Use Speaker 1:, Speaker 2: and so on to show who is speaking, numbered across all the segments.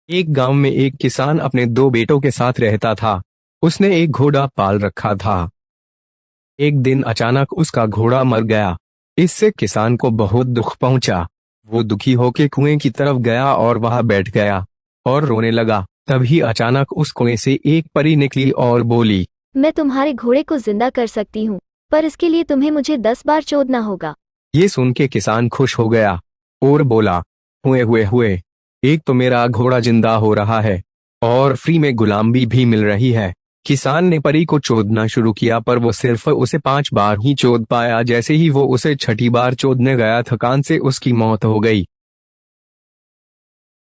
Speaker 1: एक गांव में एक किसान अपने दो बेटों के साथ रहता था। उसने एक घोड़ा पाल रखा था। एक दिन अचानक उसका घोड़ा मर गया। इससे किसान को बहुत दुख पहुंचा। वो दुखी होकर कुएं की तरफ गया और वहां बैठ गया और रोने लगा। तभी अचानक उस कुएं से एक परी निकली और बोली,
Speaker 2: मैं तुम्हारे घोड़े को जिंदा कर सकती हूँ, पर इसके लिए तुम्हें मुझे 10 बार चोदना होगा।
Speaker 1: ये सुन के किसान खुश हो गया और बोला, हुए हुए हुए, एक तो मेरा घोड़ा जिंदा हो रहा है और फ्री में गुलामी भी मिल रही है। किसान ने परी को चोदना शुरू किया, पर वो सिर्फ उसे 5 बार ही चोद पाया। जैसे ही वो उसे छठी बार चोदने गया, थकान से उसकी मौत हो गई।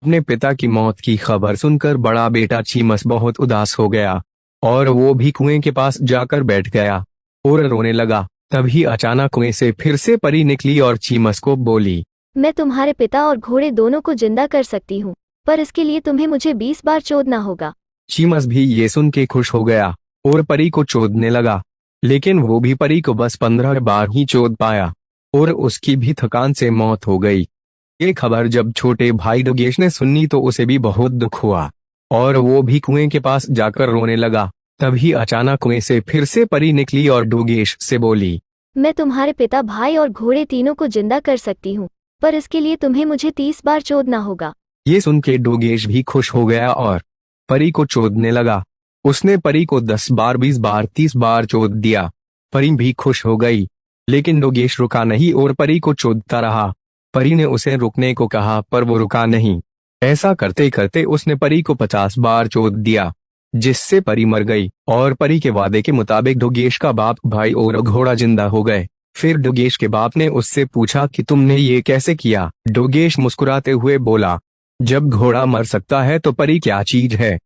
Speaker 1: अपने पिता की मौत की खबर सुनकर बड़ा बेटा चीमस बहुत उदास हो गया और वो भी कुएं के पास जाकर बैठ गया और रोने लगा। तभी अचानक कुएं से फिर से परी निकली और चीमस को बोली,
Speaker 2: मैं तुम्हारे पिता और घोड़े दोनों को जिंदा कर सकती हूँ, पर इसके लिए तुम्हें मुझे 20 बार चोदना होगा।
Speaker 1: चीमस भी ये सुन के खुश हो गया और परी को चोदने लगा, लेकिन वो भी परी को बस 15 बार ही चोद पाया और उसकी भी थकान से मौत हो गई। ये खबर जब छोटे भाई डोगेश ने सुनी तो उसे भी बहुत दुख हुआ और वो भी कुएं के पास जाकर रोने लगा। तभी अचानक कुएं से फिर से परी निकली और डोगेश से बोली,
Speaker 2: मैं तुम्हारे पिता, भाई और घोड़े तीनों को जिंदा कर सकती हूँ, पर इसके लिए तुम्हें मुझे 30 बार चोदना होगा।
Speaker 1: ये सुन के डोगेश भी खुश हो गया और परी को चोदने लगा। उसने परी को 10 बार, 20 बार, 30 बार चोद दिया। परी भी खुश हो गई, लेकिन डोगेश रुका नहीं और परी को चोदता रहा। परी ने उसे रुकने को कहा, पर वो रुका नहीं। ऐसा करते करते उसने परी को 50 बार चोद दिया, जिससे परी मर गई और परी के वादे के मुताबिक डोगेश का बाप, भाई और घोड़ा जिंदा हो गए। फिर डोगेश के बाप ने उससे पूछा कि तुमने ये कैसे किया? डोगेश मुस्कुराते हुए बोला, जब घोड़ा मर सकता है तो परी क्या चीज है।